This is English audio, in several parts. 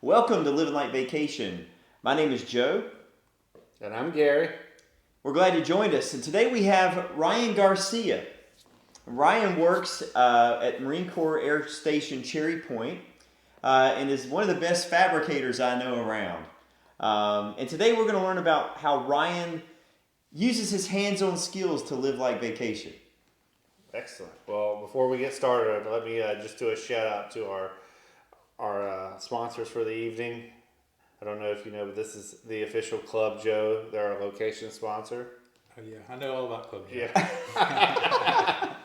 Welcome to Living Like Vacation. My name is Joe. And I'm Gary. We're glad you joined us. And today we have Ryan Garcia. Ryan works at Marine Corps Air Station Cherry Point and is one of the best fabricators I know around. And today we're going to learn about how Ryan uses his hands-on skills to live like vacation. Excellent. Well, before we get started, let me just do a shout out to our sponsors for the evening. I don't know if you know, but this is the official Club Joe. They're our location sponsor. Oh yeah, I know all about Club Joe. Yeah.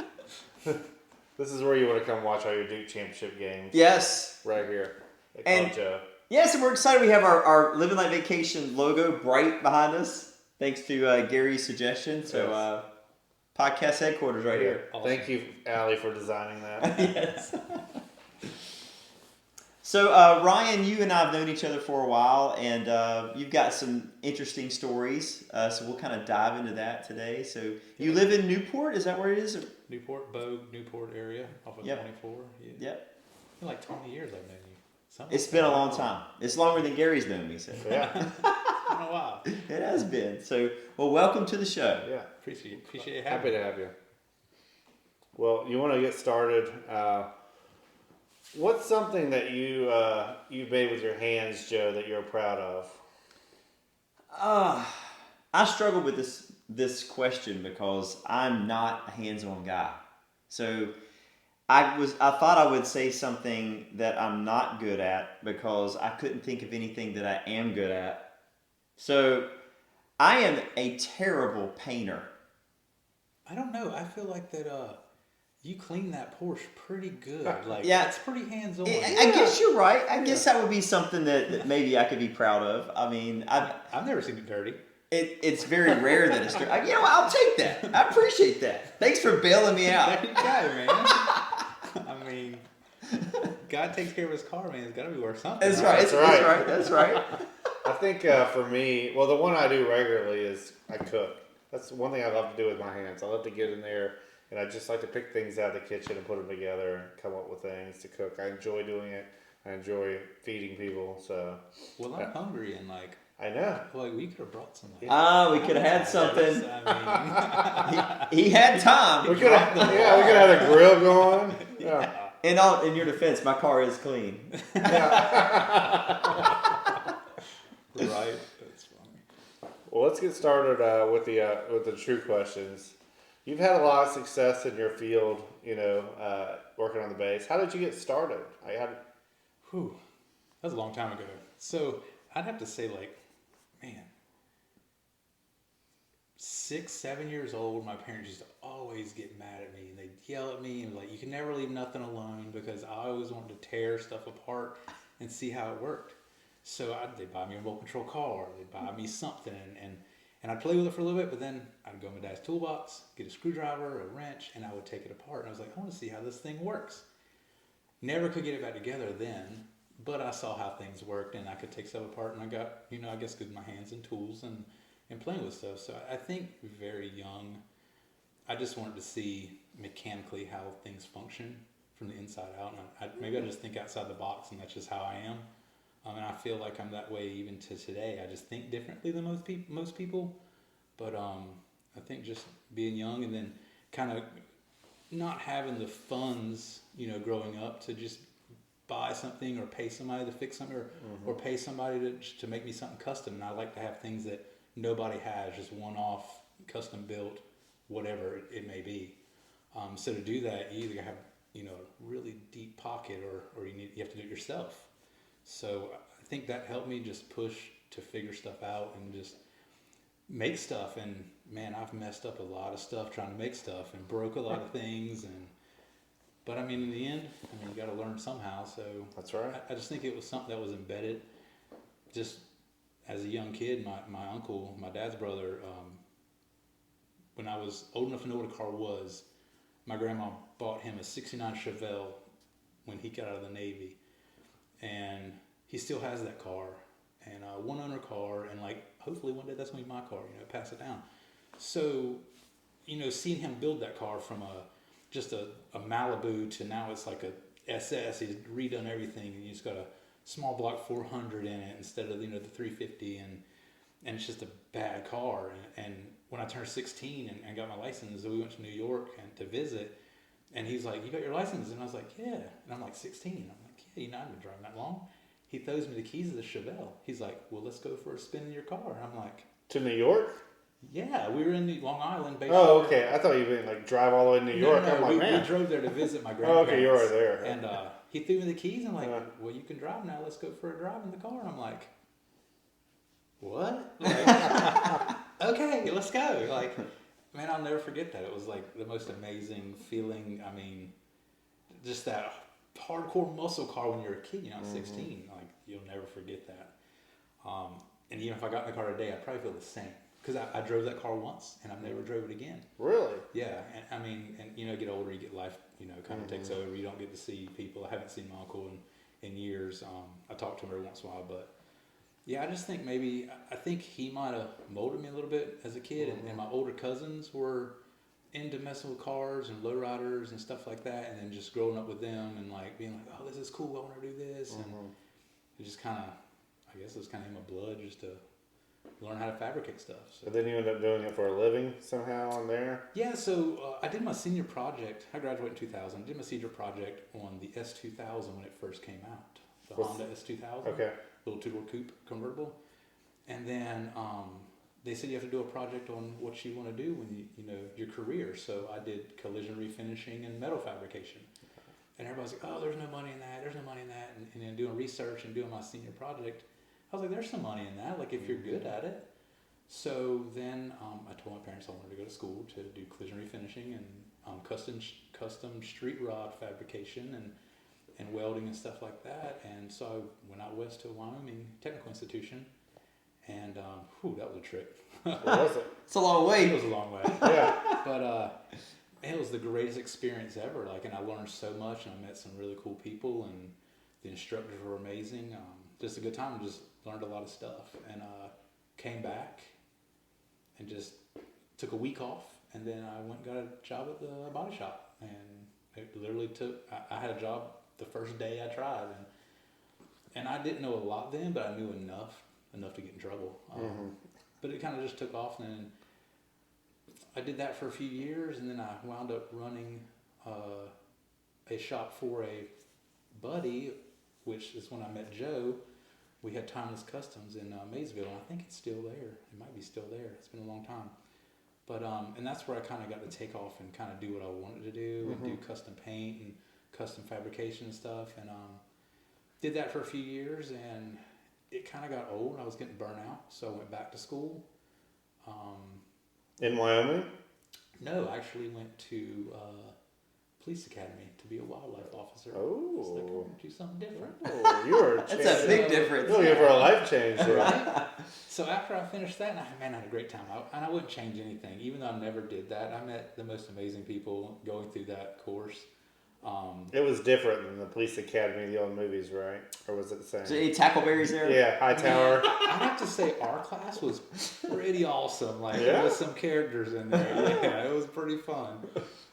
This is where you want to come watch all your Duke Championship games. Yes. Right here at Club Joe. Yes, and we're excited. We have our Living Like Vacation logo bright behind us, thanks to Gary's suggestion. So, Yes. Podcast headquarters right here. Awesome. Thank you, Allie, for designing that. Yes. So, Ryan, you and I have known each other for a while, and you've got some interesting stories. So we'll kind of dive into that today. So, you live in Newport? Is that where it is? Newport, Bogue, Newport area off of 24. Yeah. Yep. It's been like 20 years I've known you. It's been a long time. It's longer than Gary's known me. So. Yeah. It's been a while. It has been. So, well, welcome to the show. Yeah. Appreciate it. Happy to have you. Well, you want to get started. What's something that you made with your hands, Joe, that you're proud of? I struggle with this question because I'm not a hands-on guy. So I thought I would say something that I'm not good at because I couldn't think of anything that I am good at. So I am a terrible painter. I don't know. I feel like that you clean that Porsche pretty good. Like, Yeah. it's pretty hands-on. I guess you're right. I guess that would be something that maybe I could be proud of. I mean, I've never seen it dirty. It's very rare that it's dirty. You know, I'll take that. I appreciate that. Thanks for bailing me out. There you go, man. I mean, God takes care of his car, man. It's got to be worth something. That's right. That's right. I think for me, well, the one I do regularly is I cook. That's one thing I love to do with my hands. I love to get in there, and I just like to pick things out of the kitchen and put them together and come up with things to cook. I enjoy doing it. I enjoy feeding people. So. Well, I'm hungry and like. I know. Like, we could have brought some. We could have had something. I mean, he had time. We could have had a grill going. Yeah. And in your defense, my car is clean. Yeah. Right. That's funny. Well, let's get started with the true questions. You've had a lot of success in your field, working on the bass. How did you get started? That was a long time ago. So I'd have to say, like, man, 6, 7 years old, my parents used to always get mad at me, and they'd yell at me, and like, you can never leave nothing alone, because I always wanted to tear stuff apart and see how it worked. So they'd buy me a remote control car, they'd buy me something, and I'd play with it for a little bit, but then I'd go in my dad's toolbox, get a screwdriver, a wrench, and I would take it apart. And I was like, I want to see how this thing works. Never could get it back together then, but I saw how things worked, and I could take stuff apart, and I got, I guess, good with my hands and tools and playing with stuff. So I think very young, I just wanted to see mechanically how things function from the inside out. And maybe I just think outside the box, and that's just how I am. And I feel like I'm that way even to today. I just think differently than most people. But I think just being young and then kind of not having the funds, growing up to just buy something or pay somebody to fix something or pay somebody to make me something custom. And I like to have things that nobody has, just one-off, custom built, whatever it may be. So to do that, you either have a really deep pocket or you have to do it yourself. So I think that helped me just push to figure stuff out and just make stuff. And man, I've messed up a lot of stuff trying to make stuff and broke a lot of things. But I mean, in the end, you got to learn somehow. So that's right. I just think it was something that was embedded. Just as a young kid, my uncle, my dad's brother, when I was old enough to know what a car was, my grandma bought him a '69 Chevelle when he got out of the Navy. And he still has that car, and a one-owner car, and like hopefully one day that's gonna be my car. Pass it down. So, seeing him build that car from just a Malibu to now it's like a SS. He's redone everything, and you just gotta small block 400 in it instead of, the 350, and it's just a bad car. And when I turned 16 and got my license, we went to New York and to visit, and he's like, "You got your license?" And I was like, "Yeah." And I'm like, 16. I'm like, "Yeah, I've been driving that long." He throws me the keys of the Chevelle. He's like, "Well, let's go for a spin in your car." And I'm like, To New York? "Yeah, we were in Long Island." Oh, okay. I thought you meant like drive all the way to New York. No, I'm like, we man. drove there to visit my Oh, grandparents. okay, you were there. And he threw me the keys, and I'm like, "Well, you can drive now. Let's go for a drive in the car." And I'm like, "What?" Like, okay, let's go. Like, man, I'll never forget that. It was like the most amazing feeling. I mean, just that hardcore muscle car when you're a kid, 16. Like, you'll never forget that. And even if I got in the car today, I'd probably feel the same. Because I drove that car once, and I've never drove it again. Really? Yeah, and I mean, get older, you get life, kind of takes over. You don't get to see people. I haven't seen my uncle in years. I talk to him every once in a while, but yeah, I just think I think he might have molded me a little bit as a kid, and my older cousins were into messing with cars and lowriders and stuff like that, and then just growing up with them and like being like, "Oh, this is cool. I want to do this," and it just kind of, I guess it was kind of in my blood just to learn how to fabricate stuff. So. But then you end up doing it for a living somehow on there? Yeah, so I did my senior project. I graduated in 2000. I did my senior project on the S2000 when it first came out. The Honda S2000. Okay. Little two-door coupe convertible. And then they said you have to do a project on what you want to do when your career. So I did collision refinishing and metal fabrication. And everybody's like, "Oh, there's no money in that. There's no money in that." And then doing research and doing my senior project, I was like, "There's some money in that. Like, if you're good at it." So then I told my parents I wanted to go to school to do collision refinishing and custom street rod fabrication and welding and stuff like that. And so I went out west to Wyoming Technical Institution, and that was a trip. What was it? It's a long way. It was a long way. Yeah. But it was the greatest experience ever. Like, and I learned so much, and I met some really cool people, and the instructors were amazing. Just a good time. Just learned a lot of stuff, and came back and just took a week off, and then I went and got a job at the body shop, and it literally took. I had a job the first day I tried, and I didn't know a lot then, but I knew enough to get in trouble. But it kind of just took off, and then I did that for a few years, and then I wound up running a shop for a buddy, which is when I met Joe. We had Timeless Customs in Maysville, and I think it's still there. It might be still there. It's been a long time. But and that's where I kind of got to take off and kind of do what I wanted to do and do custom paint and custom fabrication and stuff. And did that for a few years, and it kind of got old. I was getting burnt out, so I went back to school. In Wyoming? No, I actually went to police academy to be a wildlife officer. Oh. So I wanted to do something different. Oh, you were That's a big difference. You're looking for a life change there. Right? So after I finished that, I had a great time. And I wouldn't change anything. Even though I never did that, I met the most amazing people going through that course. It was different than the police academy, the old movies, right? Or was it the same? So any tackleberries there? Yeah, Hightower. I have to say our class was pretty awesome. Like, Yeah? there was some characters in there. Yeah, it was pretty fun.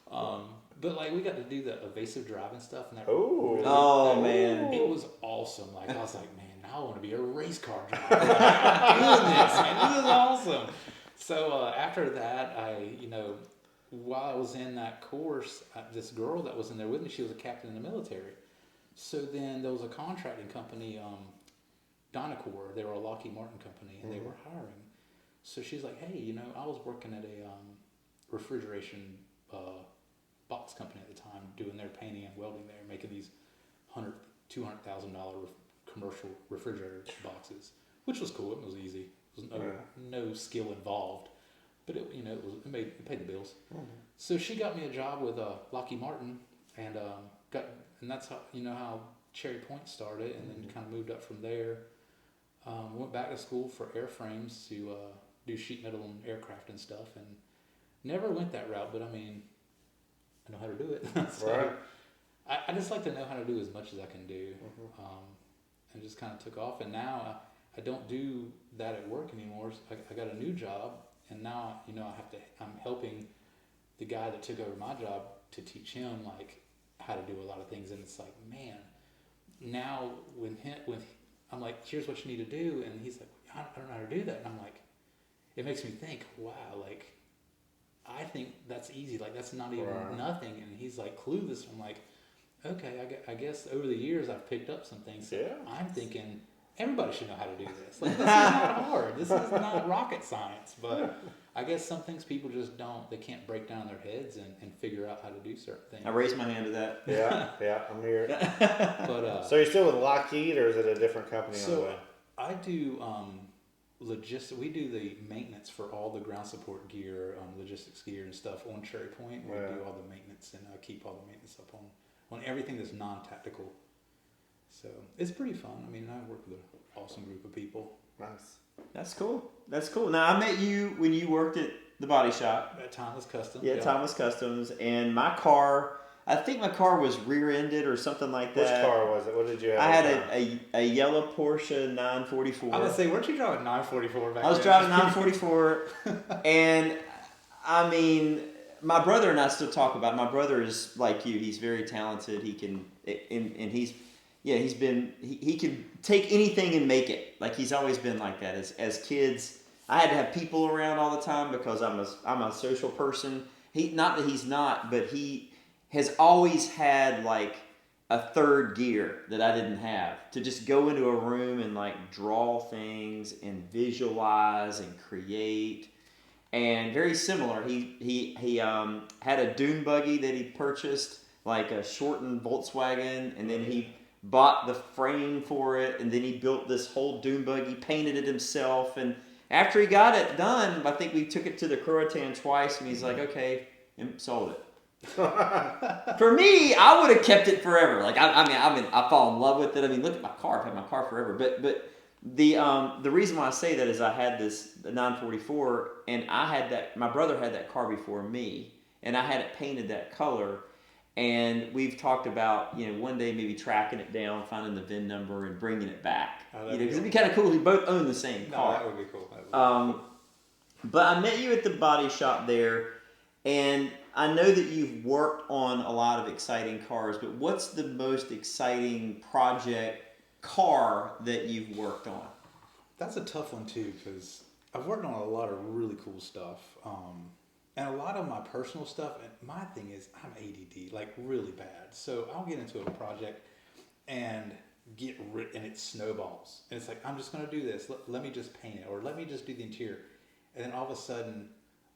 But like, we got to do the evasive driving stuff, and that Oh, man. it was awesome. Like, I was like, man, now I want to be a race car driver. Like, I'm doing this, man. This is awesome. So after that, while I was in that course, this girl that was in there with me, she was a captain in the military. So then there was a contracting company, Dynacor. They were a Lockheed Martin company, and they were hiring. So she's like, "Hey, I was working at a refrigeration box company at the time, doing their painting and welding there, making these $200,000 commercial refrigerator boxes, which was cool. It was easy. There was no skill involved, but it paid the bills. So she got me a job with Lockheed Martin, and that's how Cherry Point started, and then kind of moved up from there. Went back to school for airframes to do sheet metal and aircraft and stuff, and never went that route, but I mean, I know how to do it. So Right. I just like to know how to do as much as I can do, and just kind of took off. And now I don't do that at work anymore. So I got a new job, and now I'm helping the guy that took over my job to teach him like how to do a lot of things. And it's like, man, now when I'm like, here's what you need to do, and he's like, I don't know how to do that, and I'm like, it makes me think, wow, like I think that's easy, like that's not even nothing, and he's like clueless. I'm like, okay, I guess over the years I've picked up some things. That I'm thinking everybody should know how to do this. Like, this is not hard. This is not rocket science, but I guess some things people just don't. They can't break down their heads and figure out how to do certain things. I raised my hand to that. Yeah, I'm here. But so you're still with Lockheed, or is it a different company on the way? I do logistics. We do the maintenance for all the ground support gear, logistics gear and stuff on Cherry Point. We do all the maintenance and keep all the maintenance up on everything that's non-tactical. So it's pretty fun. I mean, I work with an awesome group of people. Nice. That's cool. That's cool. Now, I met you when you worked at the body shop. At Thomas Customs. Yeah, Thomas Customs. And my car, I think my car was rear-ended or something like that. Which car was it? What did you have? I had a yellow Porsche 944. I was going to say, weren't you driving 944 back then? I was driving 944. And, I mean, my brother and I still talk about it. My brother is like you. He's very talented. He can, and he's... Yeah, he can take anything and make it. Like he's always been like that. As kids, I had to have people around all the time because I'm a social person. Not that he's not, but he has always had like a third gear that I didn't have, to just go into a room and like draw things and visualize and create. And very similar, he had a dune buggy that he purchased, like a shortened Volkswagen, and then he bought the frame for it, and then he built this whole dune buggy, painted it himself, and after he got it done, I think we took it to the Croatan twice, and he's like, okay, and sold it. For me, I would have kept it forever. Like I fall in love with it. I mean, look at my car. I've had my car forever. But the reason why I say that is I had the 944, and my brother had that car before me, and I had it painted that color. And we've talked about, one day maybe tracking it down, finding the VIN number, and bringing it back. Because it'd be kind of cool if we both own the same car. That would be cool. But I met you at the body shop there, and I know that you've worked on a lot of exciting cars, but what's the most exciting project car that you've worked on? That's a tough one too, because I've worked on a lot of really cool stuff. And a lot of my personal stuff, and my thing is I'm ADD, like really bad. So I'll get into a project and and it snowballs. And it's like, I'm just going to do this. Let me just paint it, or let me just do the interior. And then all of a sudden,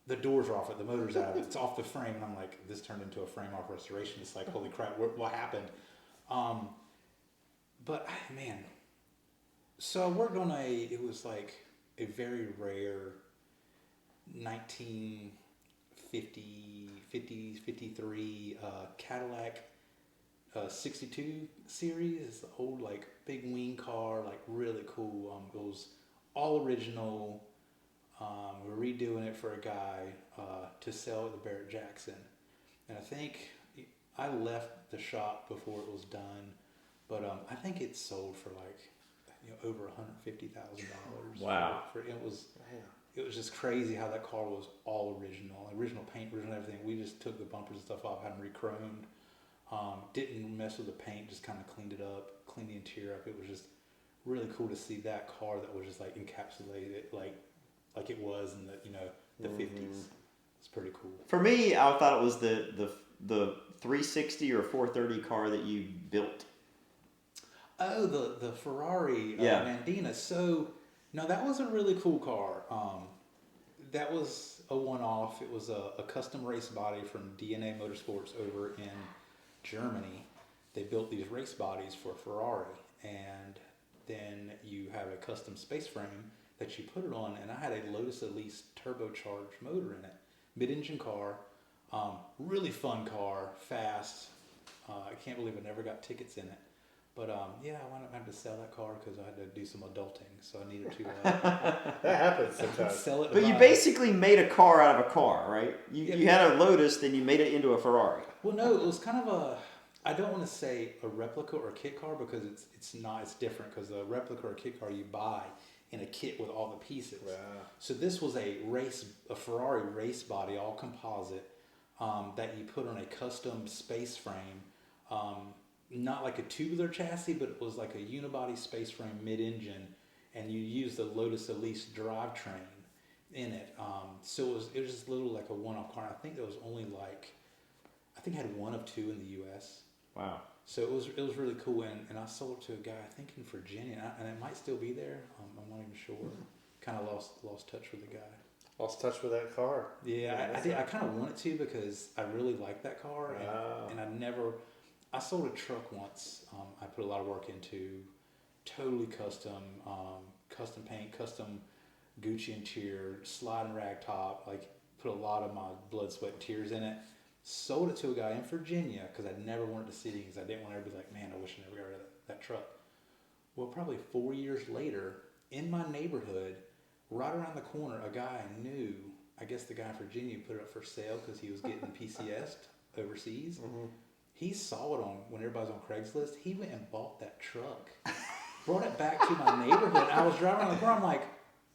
the doors are off it, the motor's out of it, it's off the frame. And I'm like, this turned into a frame off restoration. It's like, holy crap, what happened? But man, so I worked on it was like a very rare 53 Cadillac 62 series. It's the old like big wing car, like really cool. It was all original. We're redoing it for a guy to sell at the Barrett Jackson, and I think I left the shop before it was done, but I think it sold for like over $150,000. Wow! It was just crazy how that car was all original paint, original everything. We just took the bumpers and stuff off, had them re-chromed. Didn't mess with the paint, just kind of cleaned it up, cleaned the interior up. It was just really cool to see that car that was just like encapsulated, like it was in the 50s. It's pretty cool. For me, I thought it was the 360 or 430 car that you built. Oh, the Ferrari Mandina. So. No, that was a really cool car. That was a one-off. It was a custom race body from DNA Motorsports over in Germany. They built these race bodies for Ferrari, and then you have a custom space frame that you put it on, and I had a Lotus Elise turbocharged motor in it. Mid-engine car, really fun car, fast. I can't believe I never got tickets in it. But I wound up having to sell that car because I had to do some adulting, so I needed to. That happens sometimes. Sell it. But you basically made a car out of a car, right? You had a Lotus, then you made it into a Ferrari. Well, no, it was kind of I don't want to say a replica or a kit car because it's not. It's different because a replica or a kit car you buy in a kit with all the pieces. Wow. So this was a Ferrari race body, all composite, that you put on a custom space frame. not like a tubular chassis, but it was like a unibody space frame mid-engine, and you use the Lotus Elise drivetrain in it. So it was just little like a one-off car. I think there was only I think it had one of two in the U.S. Wow. So it was really cool, and I sold it to a guy I think in Virginia, and it might still be there. I'm not even sure. Kind of lost touch with the guy. Lost touch with that car. Yeah, I did. I kind of wanted to because I really liked that car, and I never. I sold a truck once. I put a lot of work into, totally custom, custom paint, custom Gucci interior, slide and rag top. Like put a lot of my blood, sweat, and tears in it. Sold it to a guy in Virginia because I never wanted to see it because I didn't want to be like, man, I wish I never got rid of that truck. Well, probably 4 years later, in my neighborhood, right around the corner, a guy I knew, I guess the guy in Virginia put it up for sale because he was getting PCS'd overseas. Mm-hmm. He saw it when everybody's on Craigslist. He went and bought that truck, brought it back to my neighborhood. I was driving around the corner. I'm like,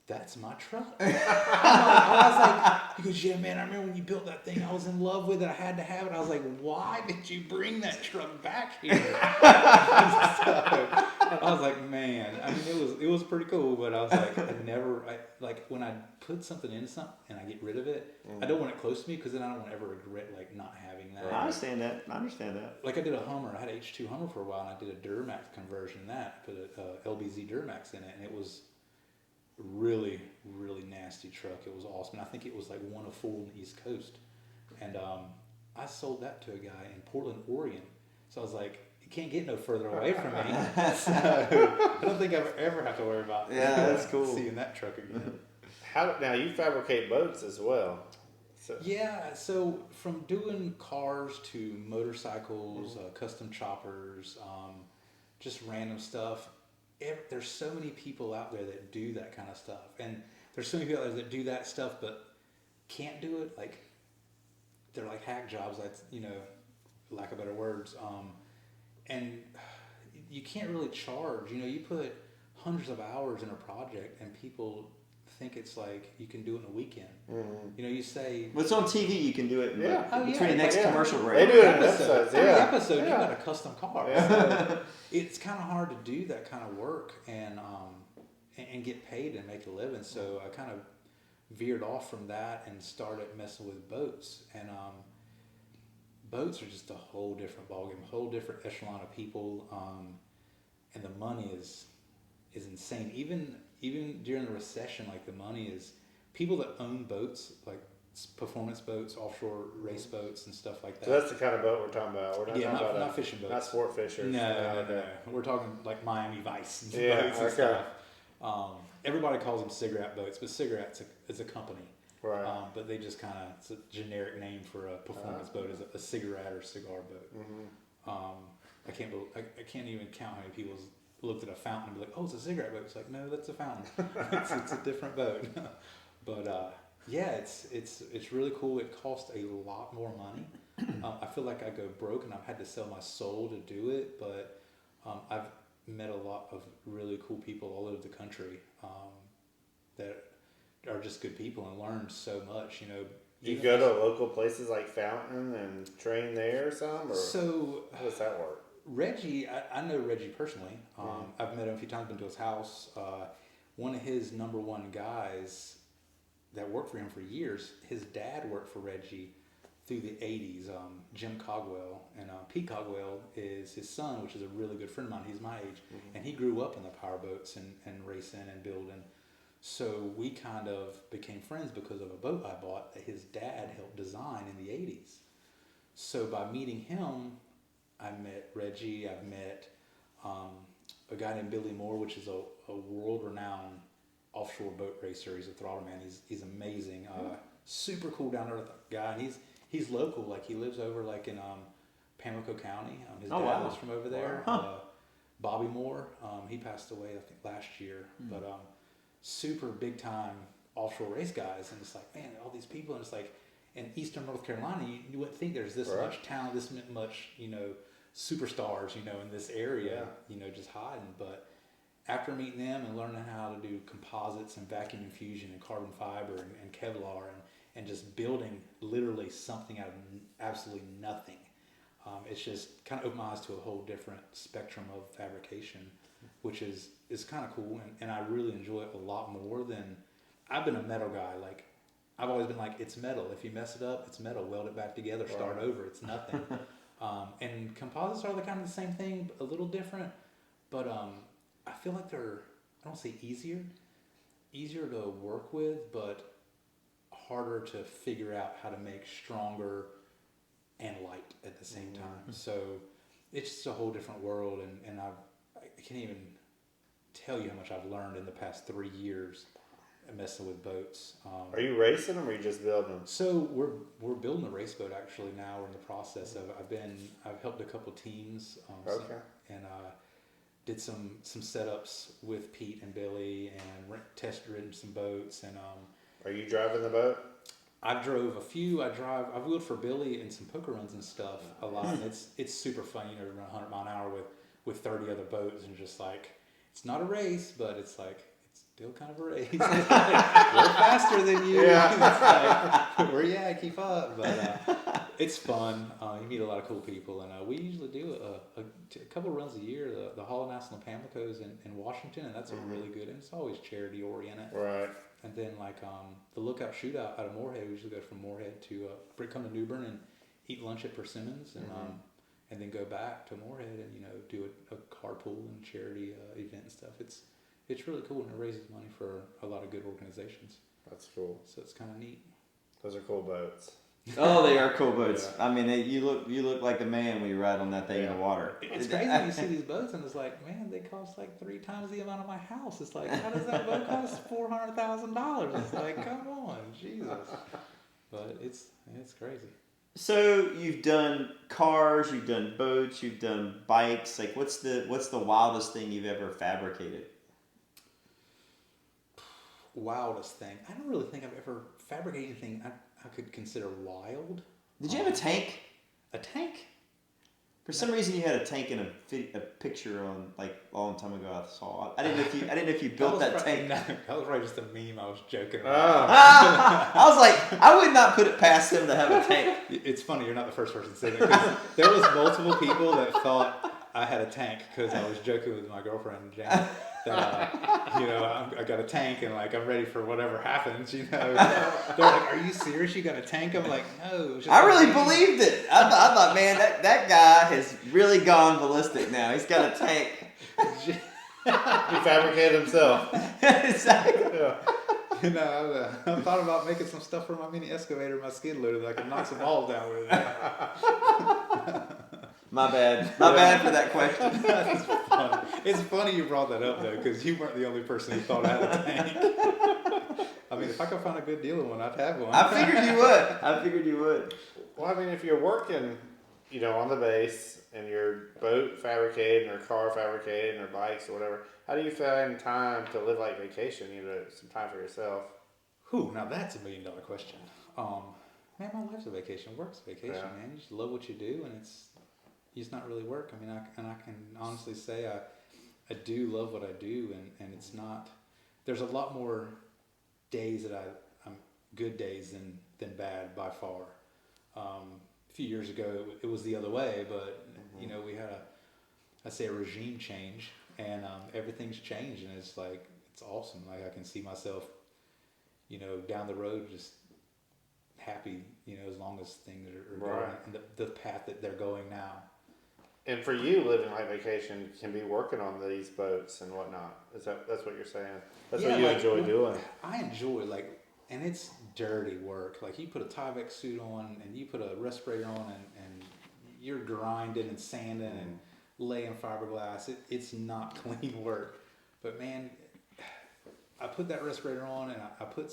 that's my truck. I was like, he goes, yeah, man, I remember when you built that thing. I was in love with it. I had to have it. I was like, why did you bring that truck back here? So, I was like, man, I mean, it was pretty cool, but I was like, like when I put something into something and I get rid of it, I don't want it close to me because then I don't want to ever regret like not having that. I understand that. Like I did a Hummer. I had an H2 Hummer for a while, and I did a Duramax conversion in that. I put a LBZ Duramax in it, and it was really, really nasty truck. It was awesome. And I think it was like one of four on the East Coast. And I sold that to a guy in Portland, Oregon. So I was like, you can't get no further away from me. So I don't think I ever have to worry about that's cool. seeing that truck again. Now you fabricate boats as well. So. Yeah, so from doing cars to motorcycles, custom choppers, just random stuff. There's so many people out there that do that kind of stuff, and there's so many people out there that do that stuff but can't do it. Like they're like hack jobs, that's lack of better words. And you can't really charge. You put hundreds of hours in a project, and people think it's like you can do it in a weekend. Mm-hmm. You say, well, it's on TV. You can do it. Between the next commercial break. They do it in episodes. Every episode, you got a custom car. Yeah. So it's kind of hard to do that kind of work and get paid and make a living. So I kind of veered off from that and started messing with boats. And boats are just a whole different ballgame, a whole different echelon of people. And the money is insane. Even during the recession, like the money is people that own boats, like performance boats, offshore race boats, and stuff like that. So that's the kind of boat we're talking about. We're not talking about not fishing boats, not sport fishers. No. We're talking like Miami Vice and boats and stuff. Everybody calls them cigarette boats, but cigarettes is a company, right? But they just kind of it's a generic name for a performance boat, is a cigarette or cigar boat. Mm-hmm. I can't even count how many people looked at a fountain and be like, oh, it's a cigarette boat. It's like, no, that's a fountain. it's a different boat. But it's really cool. It costs a lot more money. I feel like I go broke and I've had to sell my soul to do it, but I've met a lot of really cool people all over the country that are just good people and learned so much. You go to local places like Fountain and train there or something? Or so how does that work? Reggie, I know Reggie personally. I've met him a few times, been to his house. One of his number one guys that worked for him for years, his dad worked for Reggie through the 80s, Jim Cogwell. And Pete Cogwell is his son, which is a really good friend of mine. He's my age. Mm-hmm. And he grew up in the powerboats and racing and building. So we kind of became friends because of a boat I bought that his dad helped design in the 80s. So by meeting him, I met Reggie. I've met a guy named Billy Moore, which is a world-renowned offshore boat racer. He's a throttle man. He's amazing. Super cool down to earth guy. And he's local. Like he lives over like in Pamlico County. His dad lives from over there. Wow. Huh. Bobby Moore. He passed away I think last year. But super big time offshore race guys. And it's like, man, all these people. And it's like in Eastern North Carolina, you wouldn't think there's this much talent, this much superstars, in this area, just hiding. But after meeting them and learning how to do composites and vacuum infusion and carbon fiber and Kevlar and just building literally something out of absolutely nothing, It's just kind of opened my eyes to a whole different spectrum of fabrication, which is kind of cool, and I really enjoy it a lot more than I've been a metal guy. Like I've always been like, it's metal. If you mess it up, it's metal. Weld it back together, start over. It's nothing. And composites are the kind of the same thing, a little different, but I feel like they're, I don't say easier to work with, but harder to figure out how to make stronger and light at the same time. So it's just a whole different world, and I can't even tell you how much I've learned in the past 3 years messing with boats. Are you racing them or are you just building them? So we're building a race boat actually now. We're in the process of. I've helped a couple teams. Okay. And did some setups with Pete and Billy and test ridden some boats. And Are you driving the boat? I've drove a few. I've wheeled for Billy in some poker runs and stuff a lot. And it's super fun. You know, to run 100 mile an hour with 30 other boats, and just like, it's not a race, but it's like, it's still kind of a race. We're faster than you. Yeah. It's like, where you at? Keep up. But it's fun. You meet a lot of cool people, and we usually do a couple runs a year. The Hall of National Pamlicos in Washington, and that's a really good. And it's always charity oriented. Right. And then like the Lookout Shootout out of Moorhead, we usually go from Moorhead to come to New Bern and eat lunch at Persimmons, and then go back to Moorhead and, you know, do a carpool and charity event and stuff. It's really cool, and it raises money for a lot of good organizations. That's cool. So it's kind of neat. Those are cool boats. Oh, they are cool boats. Yeah. I mean, you look like a man when you ride on that thing in the water. It's crazy when you see these boats, and it's like, man, they cost like 3 times the amount of my house. It's like, how does that boat cost $400,000? It's like, come on, Jesus. But it's crazy. So you've done cars, you've done boats, you've done bikes. Like, what's the wildest thing you've ever fabricated? Wildest thing. I don't really think I've ever fabricated anything I could consider wild. Did you have a tank? A tank? For some reason, you had a tank in a picture on, like, a long time ago. I saw. I didn't know if you built that tank. No, that was probably just a meme I was joking about. Oh. I was like, I would not put it past him to have a tank. It's funny, you're not the first person to say that, because there was multiple people that thought I had a tank because I was joking with my girlfriend, Jane, that, you know, I got a tank and, like, I'm ready for whatever happens, you know. They're like, are you serious? You got a tank? I'm like, no. It was just I really believed it. I thought, man, that guy has really gone ballistic now. He's got a tank. He fabricated himself. Exactly. Yeah. You know, I thought about making some stuff for my mini excavator, my skid loader, that I could knock some balls down with it. My bad. My bad for that question. That's funny. It's funny you brought that up, though, because you weren't the only person who thought I had a tank. I mean, if I could find a good deal in one, I'd have one. I figured you would. Well, I mean, if you're working, you know, on the base and your boat fabricated or car fabricated or bikes or whatever, how do you find time to live like vacation? You know, some time for yourself. Whew, now that's $1 million question. Man, my life's a vacation. Work's a vacation, Yeah. man. You just love what you do, and it's not really work. I mean, I can honestly say I do love what I do, and it's not. There's a lot more days that I'm good days than bad by far. A few years ago, it was the other way, but you know, we had a regime change, and everything's changed, and it's like, it's awesome. Like, I can see myself, you know, down the road just happy, you know, as long as things are going in the path that they're going now. And for you, living like vacation can be working on these boats and whatnot. That's what you're saying? That's what you enjoy doing? I enjoy, like, and it's dirty work. Like, you put a Tyvek suit on and you put a respirator on and you're grinding and sanding and laying fiberglass. It's not clean work. But man, I put that respirator on and I put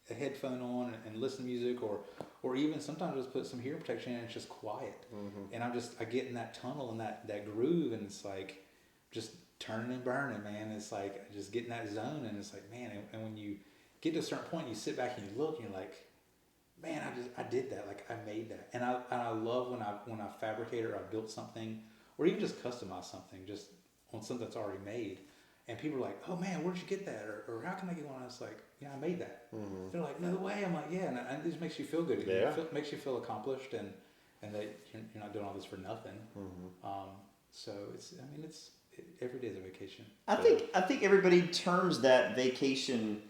a headphone on and listen to music, or even sometimes just put some hearing protection in and it's just quiet. And I get in that tunnel and that groove, and it's like just turning and burning, man. It's like just getting that zone, and it's like, man, and when you get to a certain point, you sit back and you look and you're like, man, I did that. Like, I made that. And I love when I fabricate or I built something, or even just customize something just on something that's already made. And people are like, oh man, where'd you get that? Or how can I get one? I was like, yeah, I made that. They're like, no way. I'm like, yeah. And it just makes you feel good. Yeah. Makes you feel accomplished. And and you're not doing all this for nothing. So every day is a vacation. I think everybody terms that vacation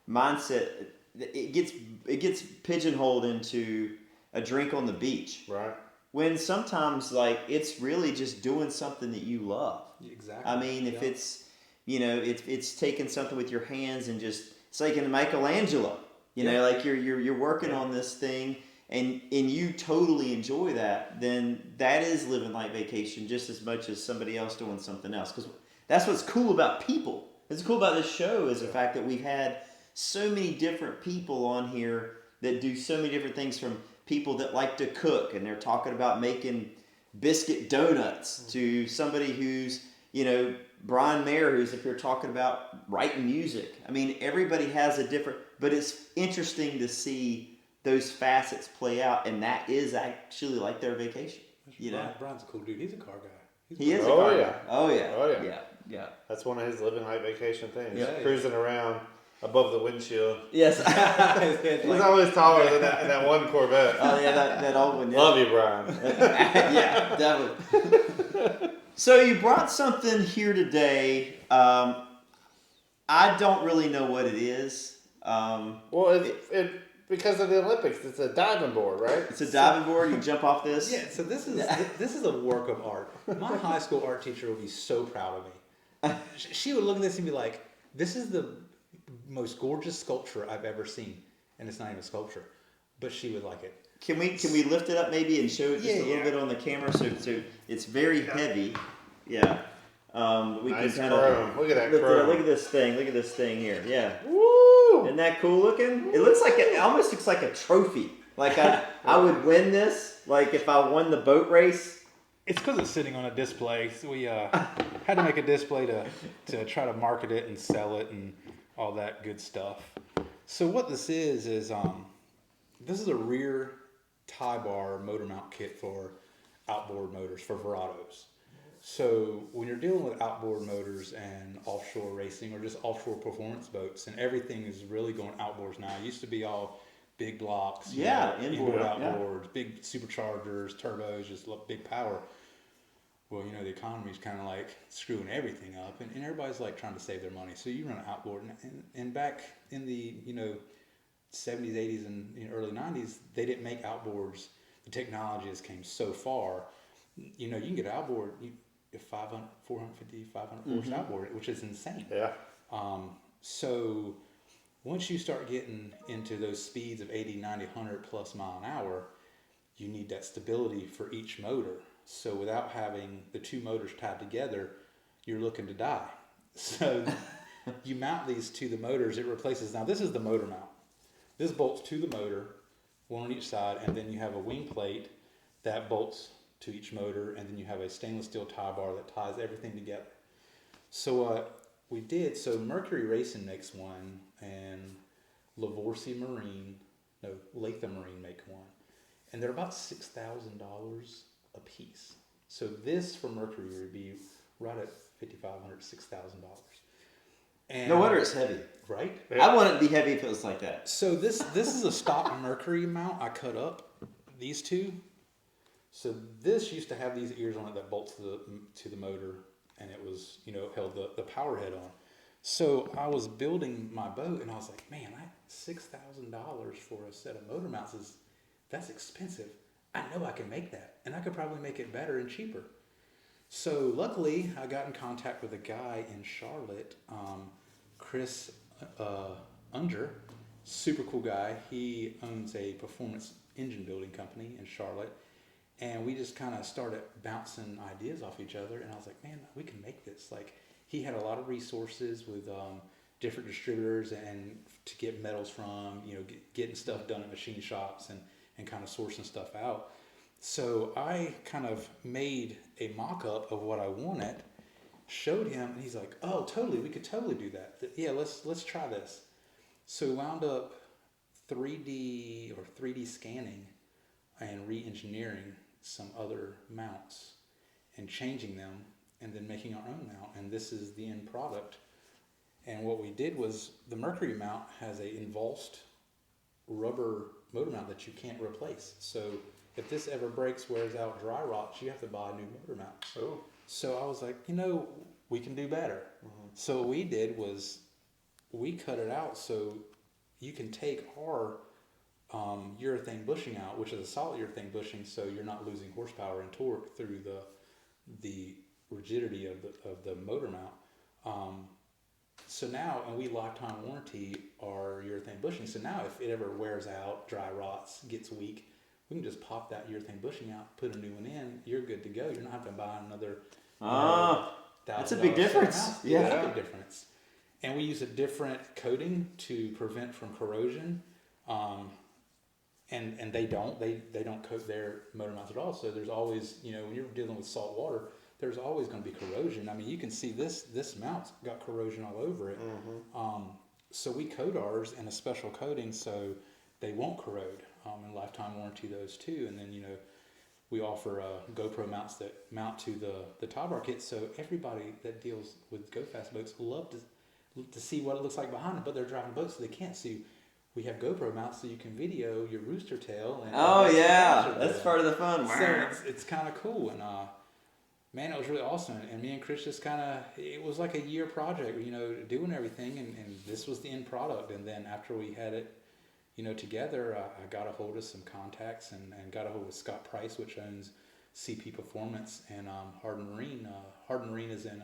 mindset. It gets pigeonholed into a drink on the beach. Right. When sometimes like it's really just doing something that you love. Exactly. I mean, if it's it's taking something with your hands and just it's like in Michelangelo. Like you're working on this thing and you totally enjoy that, then that is living like vacation just as much as somebody else doing something else. Because that's what's cool about people. What's cool about this show is the fact that we've had so many different people on here that do so many different things, from people that like to cook and they're talking about making biscuit donuts to somebody who's, Brian Mayer, who's up here talking about writing music. I mean, everybody has a different, but it's interesting to see those facets play out, and that is actually like their vacation. Brian's a cool dude. He's a car guy. He is a car guy. Oh yeah. Yeah. That's one of his living like vacation things. Yeah. Cruising around above the windshield. Yes. He's always taller than that one Corvette. Oh yeah, that old one. Yeah. Love you, Brian. Yeah, definitely. So you brought something here today. I don't really know what it is. Well, because of the Olympics, it's a diving board, right? It's a diving board. You jump off this. Yeah. So this is a work of art. My high school art teacher would be so proud of me. She would look at this and be like, "This is the most gorgeous sculpture I've ever seen," and it's not even a sculpture, but she would like it. Can we lift it up maybe and show it just a little bit on the camera? So it's very heavy. Yeah. We nice can chrome. Look at that chrome. Look at this thing. Look at this thing here. Yeah. Woo! Isn't that cool looking? It looks like it almost looks like a trophy. Like I would win this. Like if I won the boat race. It's because it's sitting on a display. So we had to make a display to try to market it and sell it and all that good stuff. So what this is this is a rear tie bar motor mount kit for outboard motors, for Verados. So when you're dealing with outboard motors and offshore racing or just offshore performance boats, and everything is really going outboards now. It used to be all big blocks, inboard, outboards, big superchargers, turbos, just big power. Well, the economy's kind of like screwing everything up, and everybody's like trying to save their money. So you run an outboard, and back in the 70s, 80s, and early 90s, they didn't make outboards. The technology has came so far. You can get outboard, 500, 450, 500 horse outboard, which is insane. Yeah. So once you start getting into those speeds of 80, 90, 100 plus mile an hour, you need that stability for each motor. So without having the two motors tied together, you're looking to die. So you mount these to the motors. It replaces, now this is the motor mount. This bolts to the motor, one on each side, and then you have a wing plate that bolts to each motor, and then you have a stainless steel tie bar that ties everything together. So we did, so Mercury Racing makes one, and Latham Marine make one. And they're about $6,000 a piece. So this for Mercury would be right at $5,500, $6,000. And No wonder it's heavy. Right? Yeah. I want it to be heavy if it was like that. So this is a stock Mercury mount I cut up, these two. So this used to have these ears on it that bolt to the motor, and it was, held the power head on. So I was building my boat, and I was like, man, $6,000 for a set of motor mounts that's expensive. I know I can make that, and I could probably make it better and cheaper. So luckily, I got in contact with a guy in Charlotte, Chris Unger, super cool guy. He owns a performance engine building company in Charlotte, and we just kind of started bouncing ideas off each other. And I was like, man, we can make this. Like, he had a lot of resources with different distributors and to get metals from, getting stuff done at machine shops and kind of sourcing stuff out. So I kind of made a mock-up of what I wanted, showed him, and he's like, oh, totally, we could totally do that. Yeah, let's try this. So we wound up 3D scanning and re-engineering some other mounts and changing them and then making our own mount. And this is the end product. And what we did was the Mercury mount has a invulsed rubber motor mount that you can't replace. So if this ever breaks, wears out, dry rots, you have to buy a new motor mount. Oh. So I was like, we can do better. Mm-hmm. So what we did was we cut it out so you can take our urethane bushing out, which is a solid urethane bushing, so you're not losing horsepower and torque through the rigidity of the motor mount. So now, and we lifetime warranty our urethane bushing. So now, if it ever wears out, dry rots, gets weak, we can just pop that urethane bushing out, put a new one in. You're good to go. You're not having to buy another. That's a big difference. Yeah, that's a big difference. And we use a different coating to prevent from corrosion. And they don't coat their motor mounts at all. So there's always, when you're dealing with salt water, there's always going to be corrosion. I mean, you can see this mount's got corrosion all over it. Mm-hmm. So we coat ours in a special coating so they won't corrode. And lifetime warranty those too. And then, we offer GoPro mounts that mount to the top bar kit. So everybody that deals with Go Fast boats love to see what it looks like behind them, but they're driving boats so they can't see. We have GoPro mounts so you can video your rooster tail. And that's part of the fun. So it's kind of cool. And man, it was really awesome. And me and Chris just it was like a year project, doing everything. And this was the end product. And then after we had it, together, I got a hold of some contacts and got a hold of Scott Price, which owns CP Performance and Hardin Marine. Hardin Marine is in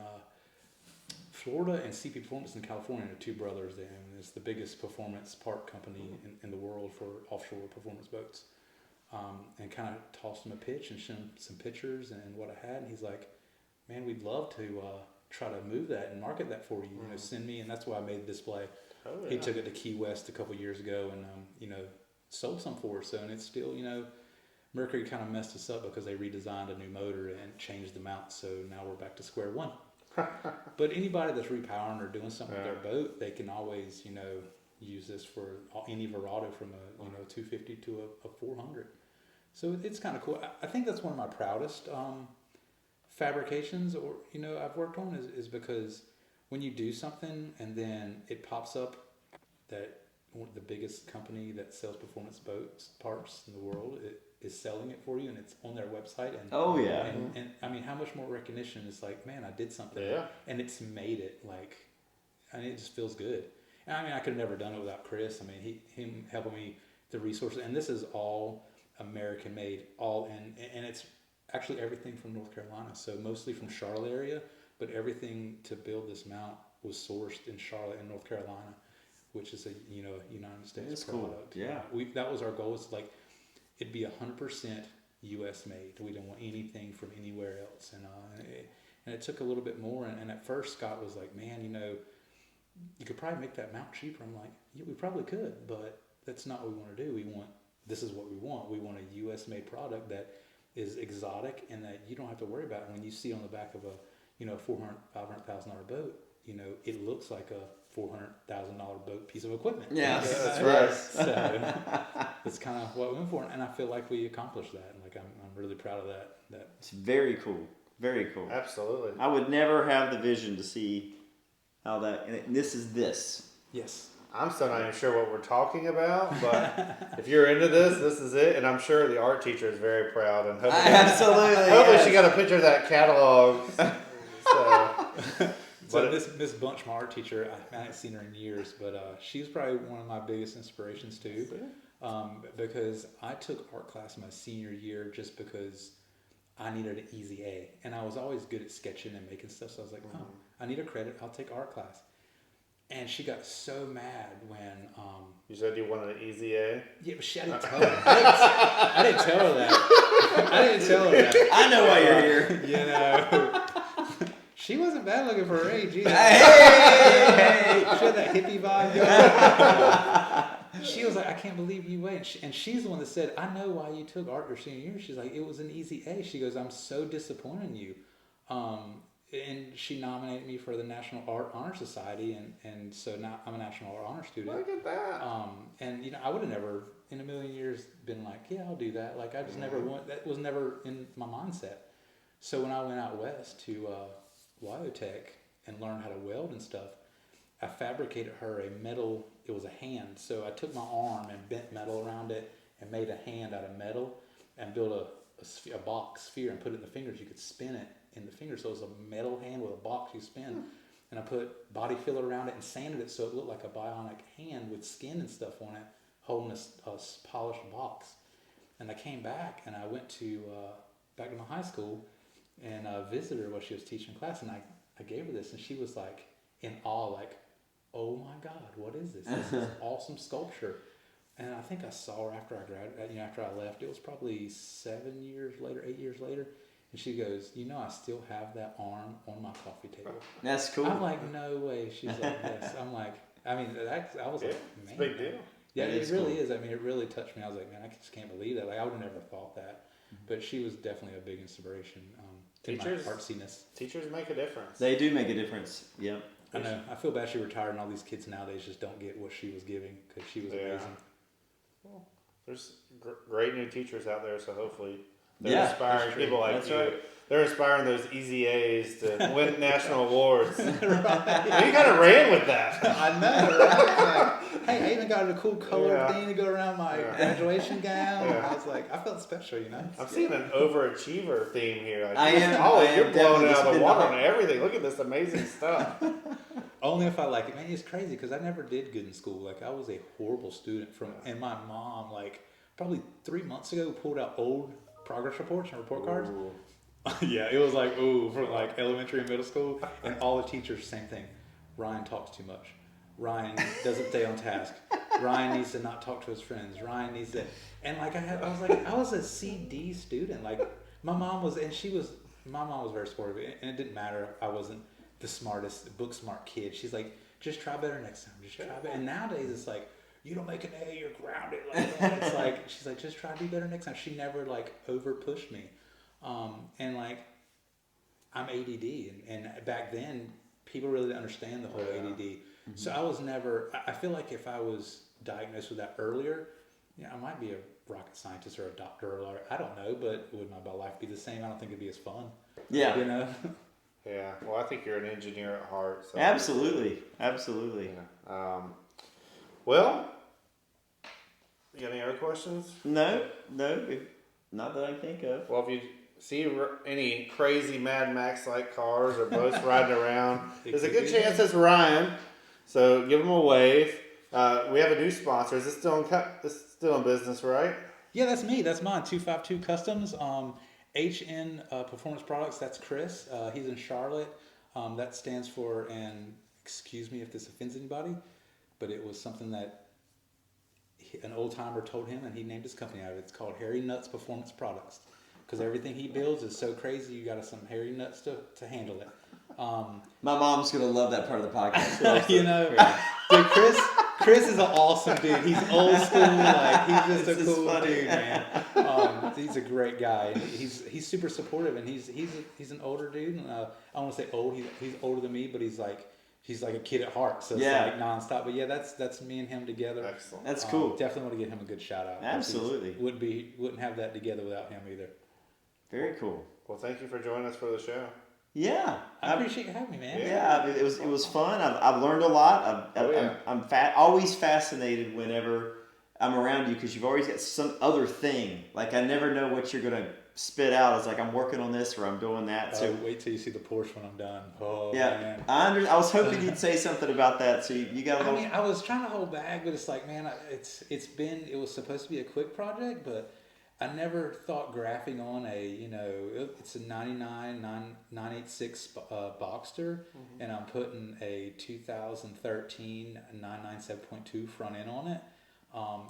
Florida, and CP Performance in California. They're two brothers there, and it's the biggest performance part company in the world for offshore performance boats. And kind of tossed him a pitch and showed him some pictures and what I had, and he's like, "Man, we'd love to try to move that and market that for you. Send me." And that's why I made the display. Oh, yeah. He took it to Key West a couple years ago and sold some for us. So, and it's still Mercury kind of messed us up because they redesigned a new motor and changed the mount. So now we're back to square one. But anybody that's repowering or doing something with their boat, they can always use this for any Verado from a 250 to a 400. So it's kind of cool. I think that's one of my proudest fabrications I've worked on is because when you do something and then it pops up that the biggest company that sells performance boats parts in the world is selling it for you, and it's on their website. And and I mean, how much more recognition is like, man, I did something, and it's made it it just feels good. And I mean, I could have never done it without Chris. I mean, him helping me the resources, and this is all American made, and it's actually everything from North Carolina, so mostly from Charlotte area. But everything to build this mount was sourced in Charlotte and North Carolina, which is a United States That's product. Cool. Yeah, that was our goal. It's like it'd be 100% U.S. made. We didn't want anything from anywhere else, and it took a little bit more. And at first, Scott was like, "Man, you could probably make that mount cheaper." I'm like, "Yeah, we probably could, but that's not what we want to do. This is what we want. We want a U.S. made product that is exotic and that you don't have to worry about." And when you see on the back of a $400,000-$500,000 boat, it looks like a $400,000 boat piece of equipment. Yeah, that's right. So it's kind of what we went for, and I feel like we accomplished that. And I'm really proud of that. It's very cool. Very cool. Absolutely. I would never have the vision to see how that. And this is this. Yes. I'm still not even sure what we're talking about, but if you're into this is it. And I'm sure the art teacher is very proud. And hopefully she got a picture of that catalog. So Miss Bunch, my art teacher, I haven't seen her in years, but she's probably one of my biggest inspirations too. Because I took art class my senior year just because I needed an easy A, and I was always good at sketching and making stuff. So I was like, "Oh, I need a credit. I'll take art class." And she got so mad when you said you wanted an easy A. Yeah, but I didn't tell her. I didn't tell her that. I know why you're here. She wasn't bad looking for her age either. Hey! She had that hippie vibe going. She was like, "I can't believe you wait." And she's the one that said, "I know why you took art your senior year." She's like, "It was an easy A." She goes, "I'm so disappointed in you." And she nominated me for the National Art Honor Society, and so now I'm a National Art Honor student. Look at that. And I would have never in a million years been like, "Yeah, I'll do that." Like I just never went. That was never in my mindset. So when I went out west to Wyotech and learned how to weld and stuff, I fabricated her a metal. It was a hand. So I took my arm and bent metal around it and made a hand out of metal. and built a box sphere and put it in the fingers. You could spin it in the fingers, so it was a metal hand with a box you spin. And I put body filler around it and sanded it so it looked like a bionic hand with skin and stuff on it, holding a polished box. And I came back and I went to back to my high school and visited her while she was teaching class, and I gave her this, and she was like in awe, like, oh my God, what is this? This is awesome sculpture. And I think I saw her after I graduated, after I left. It was probably 8 years later. And she goes, I still have that arm on my coffee table. That's cool. I'm like, no way. She's like, yes. I'm like, I was like, man. It's a big deal. Yeah, it really cool. is. I mean, it really touched me. I was like, man, I just can't believe that. Like, I would have never thought that. But she was definitely a big inspiration to my artsiness. Teachers make a difference. They do make a difference. Yep. I know. I feel bad she retired, and all these kids nowadays just don't get what she was giving because she was amazing. Well, there's great new teachers out there, so hopefully they're Yeah, inspiring people like That's you. right. They're inspiring those easy A's to win national awards. You kind of ran with that. I know, right? Like, hey, I even got a cool color Yeah. thing to go around my graduation gown. Yeah. I was like, I felt special, I'm seeing an overachiever theme here. Like, I am. Oh, I am you're blowing definitely out the spinning water off. on everything. Look at this amazing stuff. Only if I like it. Man, it's crazy because I never did good in school. Like, I was a horrible student and my mom, like, probably 3 months ago, pulled out old progress reports and report cards. Ooh. Yeah, it was like, ooh, from like elementary and middle school. And all the teachers, same thing. Ryan talks too much. Ryan doesn't stay on task. Ryan needs to not talk to his friends. Ryan needs to, and like I was a CD student. Like my mom was very supportive, and it didn't matter. I wasn't the smartest, book smart kid. She's like, just try better next time. Just try better. And nowadays it's like, you don't make an A, you're grounded. Like, it's like, she's like, just try to do better next time. She never like over pushed me. And like, I'm ADD, and back then people really didn't understand the whole ADD. Mm-hmm. So I feel like if I was diagnosed with that earlier, I might be a rocket scientist or a doctor or a lawyer. I don't know, but would my life be the same? I don't think it'd be as fun. Yeah. Yeah. Well, I think you're an engineer at heart. So Absolutely. Well, you got any other questions? No, not that I can think of. Well, if you see any crazy Mad Max-like cars or boats riding around, there's a good chance it's Ryan. So give him a wave. We have a new sponsor. Is this still in business, right? Yeah, that's me. That's mine. 252 Customs. HN Performance Products. That's Chris. He's in Charlotte. That stands for, and excuse me if this offends anybody, but it was something that an old timer told him, and he named his company out of it. It's called Harry Nuts Performance Products, because everything he builds is so crazy. You got some hairy nuts to handle it. My mom's gonna love that part of the podcast. Dude, Chris is an awesome dude. He's old school. Like he's just a cool dude, man. He's a great guy. He's super supportive, and he's an older dude. And, I want to say old. He's older than me, but he's like a kid at heart. So it's like nonstop. But yeah, that's me and him together. Excellent. That's cool. Definitely want to give him a good shout out. Absolutely. Wouldn't have that together without him either. Very cool. Well, thank you for joining us for the show. Yeah, I appreciate you having me, man. Yeah, it was fun. I've learned a lot. I'm always fascinated whenever I'm around you because you've always got some other thing. Like I never know what you're gonna spit out. It's like I'm working on this or I'm doing that. So wait till you see the Porsche when I'm done. Oh yeah, man. I was hoping you'd say something about that. So you got a little. I mean, I was trying to hold back, but it's like, man, it was supposed to be a quick project, but I never thought graphing on it's a 99 986 Boxster, and I'm putting a 2013 997.2 front end on it,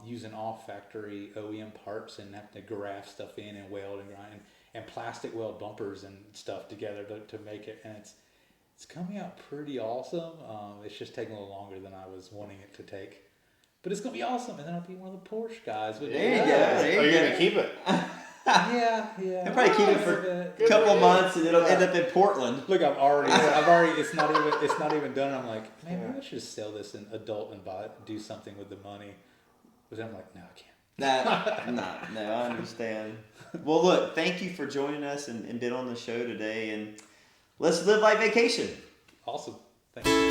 using all factory OEM parts and having to graph stuff in and weld and grind and plastic weld bumpers and stuff together to make it, and it's coming out pretty awesome. It's just taking a little longer than I was wanting it to take. But it's going to be awesome, and then I'll be one of the Porsche guys. There you go. You're going to keep it? Yeah. I'll probably keep it for a couple months, and it'll end up in Portland. Look, I've already. It's not even done. I'm like, man, maybe I should just sell this in adult and do something with the money. But then I'm like, no, I can't. No, I understand. Well, look, thank you for joining us and being on the show today, and let's live like vacation. Awesome. Thank you.